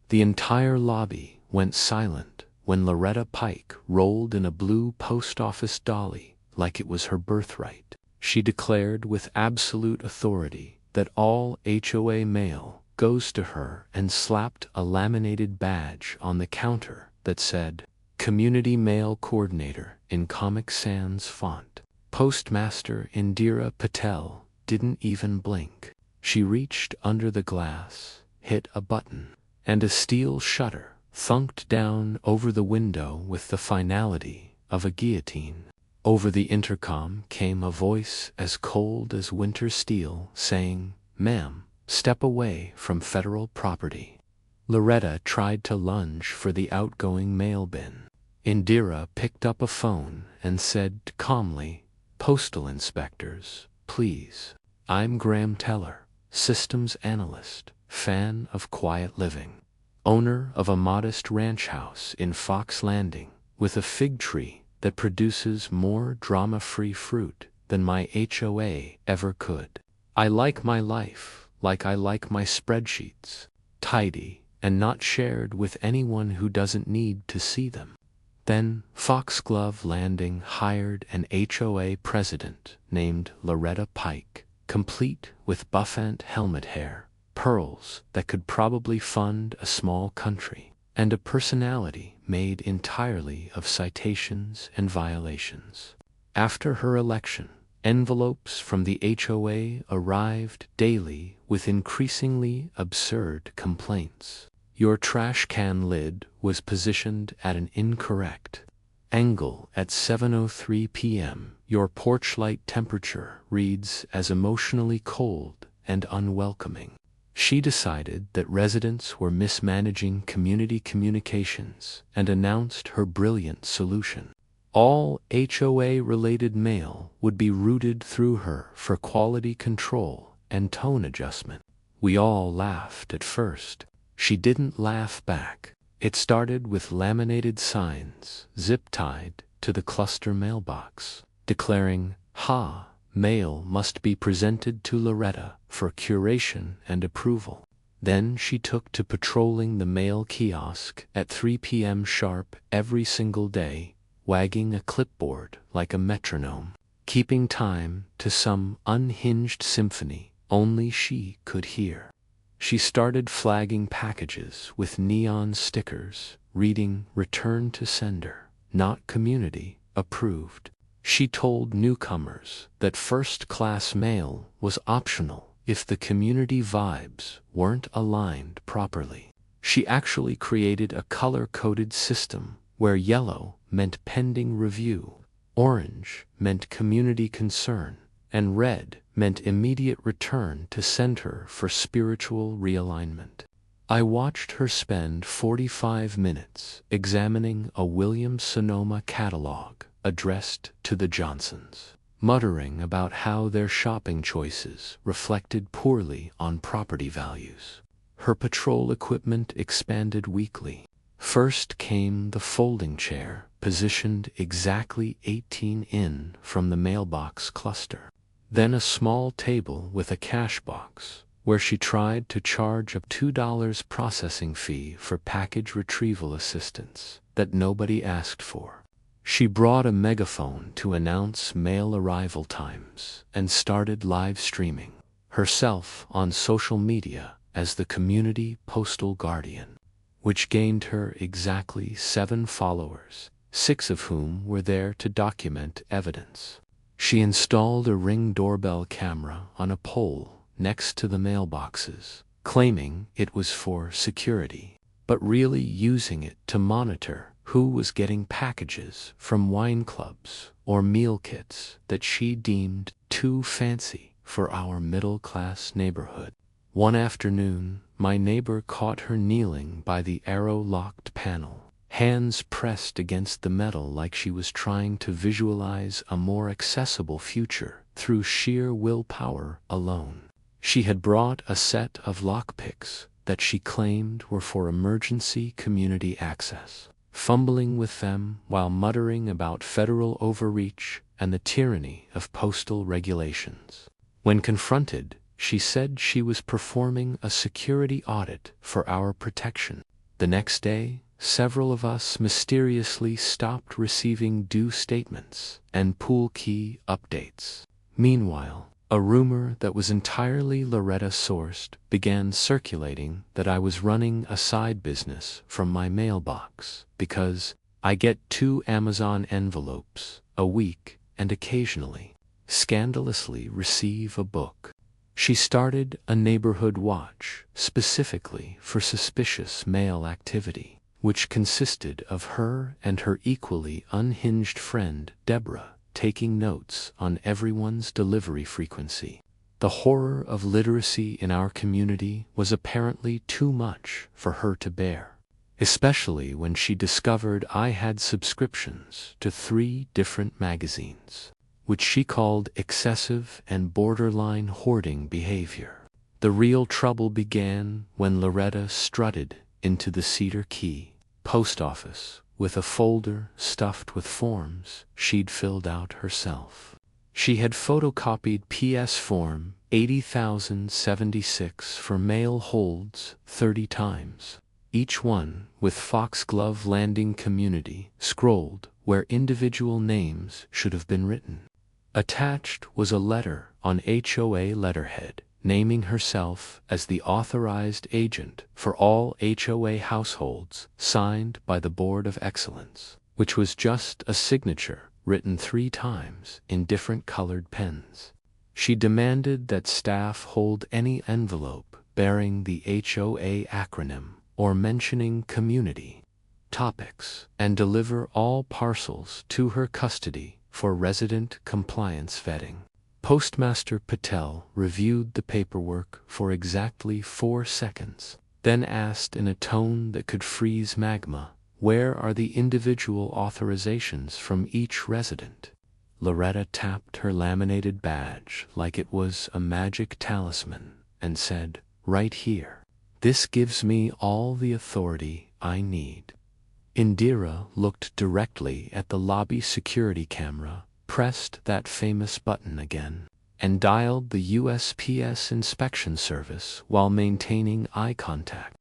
The entire lobby went silent when Loretta Pike rolled in a blue post office dolly like it was her birthright. She declared with absolute authority that all HOA mail goes to her and slapped a laminated badge on the counter that said, Community Mail Coordinator in Comic Sans font. Postmaster Indira Patel didn't even blink. She reached under the glass, hit a button, and a steel shutter thunked down over the window with the finality of a guillotine. Over the intercom came a voice as cold as winter steel saying, Ma'am, step away from federal property. Loretta tried to lunge for the outgoing mail bin. Indira picked up a phone and said calmly, Postal inspectors, please. I'm Graham Teller, systems analyst, fan of quiet living, owner of a modest ranch house in Fox Landing with a fig tree that produces more drama-free fruit than my HOA ever could. I like my life like I like my spreadsheets, tidy and not shared with anyone who doesn't need to see them. Then Foxglove Landing hired an HOA president named Loretta Pike, complete with buffant helmet hair, pearls that could probably fund a small country, and a personality made entirely of citations and violations. After her election, envelopes from the HOA arrived daily with increasingly absurd complaints. Your trash can lid was positioned at an incorrect angle at 7:03 p.m. Your porch light temperature reads as emotionally cold and unwelcoming. She decided that residents were mismanaging community communications and announced her brilliant solution. All HOA-related mail would be routed through her for quality control and tone adjustment. We all laughed at first. She didn't laugh back. It started with laminated signs zip-tied to the cluster mailbox, declaring, mail must be presented to Loretta for curation and approval. Then she took to patrolling the mail kiosk at 3 p.m. sharp every single day, wagging a clipboard like a metronome, keeping time to some unhinged symphony only she could hear. She started flagging packages with neon stickers, reading Return to Sender, not Community Approved. She told newcomers that first-class mail was optional if the community vibes weren't aligned properly. She actually created a color-coded system where yellow meant pending review, orange meant community concern, and red meant immediate return to center for spiritual realignment. I watched her spend 45 minutes examining a Williams-Sonoma catalog addressed to the Johnsons, muttering about how their shopping choices reflected poorly on property values. Her patrol equipment expanded weekly. First came the folding chair, positioned exactly 18 in from the mailbox cluster. Then a small table with a cash box, where she tried to charge a $2 processing fee for package retrieval assistance that nobody asked for. She brought a megaphone to announce mail arrival times and started live streaming herself on social media as the community postal guardian, which gained her exactly 7 followers, 6 of whom were there to document evidence. She installed a Ring doorbell camera on a pole next to the mailboxes, claiming it was for security, but really using it to monitor who was getting packages from wine clubs or meal kits that she deemed too fancy for our middle-class neighborhood. One afternoon, my neighbor caught her kneeling by the arrow-locked panel, hands pressed against the metal like she was trying to visualize a more accessible future through sheer willpower alone. She had brought a set of lockpicks that she claimed were for emergency community access, fumbling with them while muttering about federal overreach and the tyranny of postal regulations. When confronted, she said she was performing a security audit for our protection. The next day, several of us mysteriously stopped receiving due statements and pool key updates. Meanwhile, a rumor that was entirely Loretta-sourced began circulating that I was running a side business from my mailbox because I get 2 Amazon envelopes a week and occasionally, scandalously, receive a book. She started a neighborhood watch specifically for suspicious mail activity, which consisted of her and her equally unhinged friend Deborah taking notes on everyone's delivery frequency. The horror of literacy in our community was apparently too much for her to bear, especially when she discovered I had subscriptions to 3 different magazines, which she called excessive and borderline hoarding behavior. The real trouble began when Loretta strutted into the Cedar Key post office with a folder stuffed with forms she'd filled out herself. She had photocopied PS Form 80,076 for mail holds 30 times, each one with Foxglove Landing Community scrolled where individual names should have been written. Attached was a letter on HOA letterhead naming herself as the authorized agent for all HOA households, signed by the Board of Excellence, which was just a signature written 3 times in different colored pens. She demanded that staff hold any envelope bearing the HOA acronym or mentioning community topics and deliver all parcels to her custody for resident compliance vetting. Postmaster Patel reviewed the paperwork for exactly 4 seconds, then asked in a tone that could freeze magma, "Where are the individual authorizations from each resident?" Loretta tapped her laminated badge like it was a magic talisman and said, "Right here. This gives me all the authority I need." Indira looked directly at the lobby security camera, pressed that famous button again, and dialed the USPS inspection service while maintaining eye contact.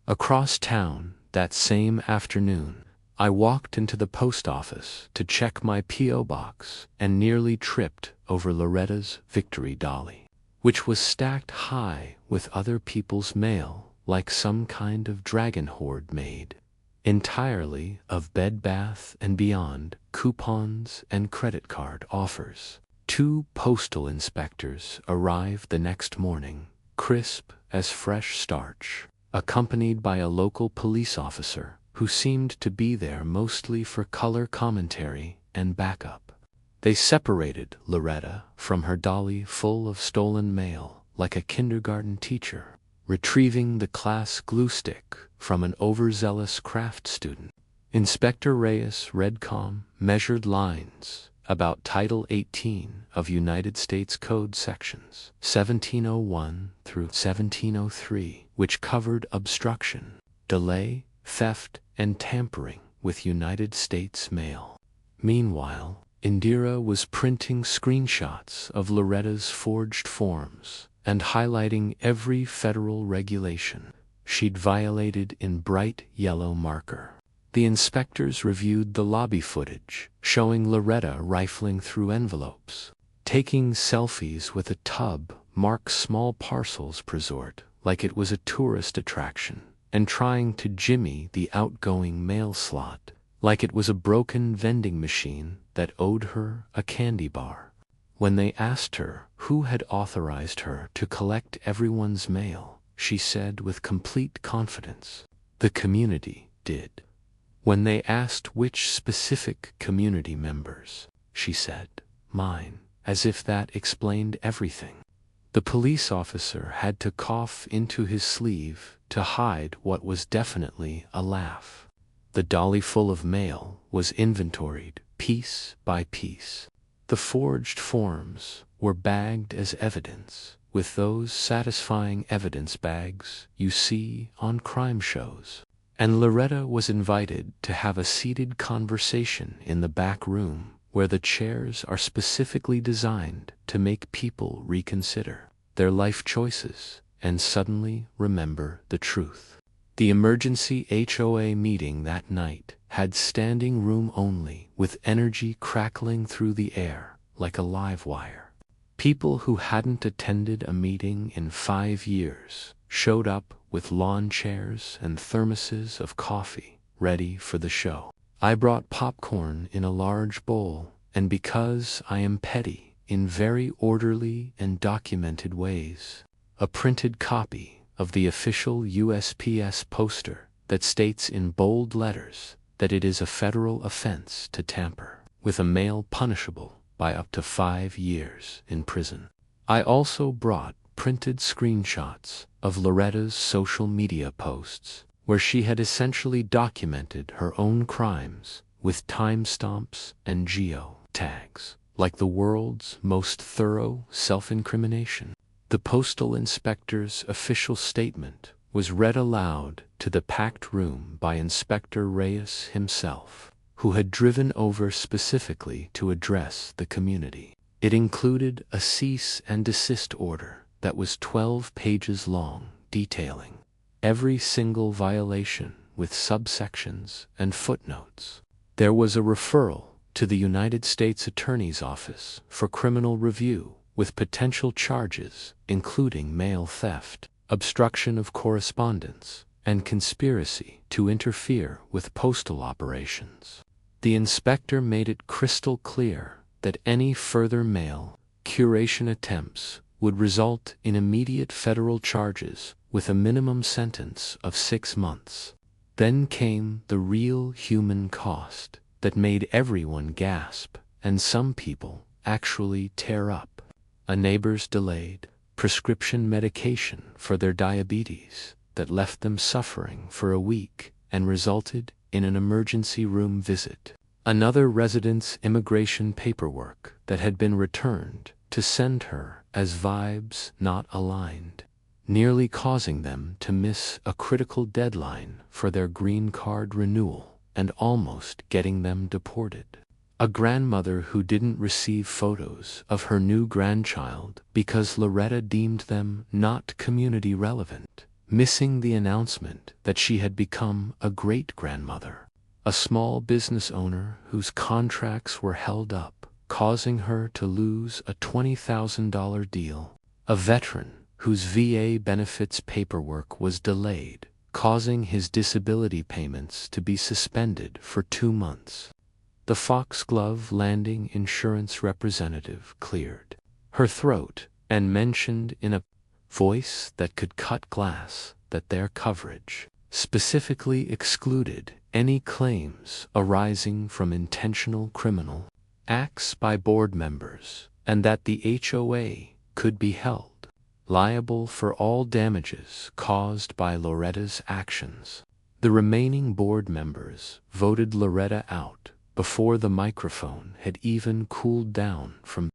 Across town, that same afternoon, I walked into the post office to check my P.O. box and nearly tripped over Loretta's victory dolly, which was stacked high with other people's mail like some kind of dragon hoard made entirely of Bed Bath & Beyond coupons and credit card offers. 2 postal inspectors arrived the next morning, crisp as fresh starch, accompanied by a local police officer who seemed to be there mostly for color commentary and backup. They separated Loretta from her dolly full of stolen mail like a kindergarten teacher retrieving the class glue stick from an overzealous craft student. Inspector Reyes Redcom measured lines about Title 18 of United States Code sections 1701 through 1703, which covered obstruction, delay, theft, and tampering with United States mail. Meanwhile, Indira was printing screenshots of Loretta's forged forms and highlighting every federal regulation she'd violated in bright yellow marker. The inspectors reviewed the lobby footage, showing Loretta rifling through envelopes, taking selfies with a tub marked small parcels resort like it was a tourist attraction, and trying to jimmy the outgoing mail slot like it was a broken vending machine that owed her a candy bar. When they asked her who had authorized her to collect everyone's mail, she said with complete confidence, "The community did." When they asked which specific community members, she said, "Mine," as if that explained everything. The police officer had to cough into his sleeve to hide what was definitely a laugh. The dolly full of mail was inventoried piece by piece. The forged forms were bagged as evidence, with those satisfying evidence bags you see on crime shows. And Loretta was invited to have a seated conversation in the back room where the chairs are specifically designed to make people reconsider their life choices and suddenly remember the truth. The emergency HOA meeting that night had standing room only, with energy crackling through the air like a live wire. People who hadn't attended a meeting in 5 years showed up with lawn chairs and thermoses of coffee, ready for the show. I brought popcorn in a large bowl, and because I am petty, in very orderly and documented ways, a printed copy of the official USPS poster that states in bold letters that it is a federal offense to tamper with a mail punishable by up to 5 years in prison. I also brought printed screenshots of Loretta's social media posts, where she had essentially documented her own crimes with timestamps and geo-tags, like the world's most thorough self-incrimination. The postal inspector's official statement was read aloud to the packed room by Inspector Reyes himself, who had driven over specifically to address the community. It included a cease and desist order that was 12 pages long, detailing every single violation with subsections and footnotes. There was a referral to the United States Attorney's Office for criminal review with potential charges including mail theft, obstruction of correspondence, and conspiracy to interfere with postal operations. The inspector made it crystal clear that any further mail curation attempts would result in immediate federal charges with a minimum sentence of 6 months. Then came the real human cost that made everyone gasp and some people actually tear up. A neighbor's delayed prescription medication for their diabetes that left them suffering for a week and resulted in an emergency room visit. Another resident's immigration paperwork that had been returned to send her as vibes not aligned, nearly causing them to miss a critical deadline for their green card renewal and almost getting them deported. A grandmother who didn't receive photos of her new grandchild because Loretta deemed them not community relevant, missing the announcement that she had become a great-grandmother. A small business owner whose contracts were held up, causing her to lose a $20,000 deal. A veteran whose VA benefits paperwork was delayed, causing his disability payments to be suspended for 2 months. The Foxglove Landing insurance representative cleared her throat and mentioned in a voice that could cut glass that their coverage specifically excluded any claims arising from intentional criminal acts by board members, and that the HOA could be held liable for all damages caused by Loretta's actions. The remaining board members voted Loretta out before the microphone had even cooled down from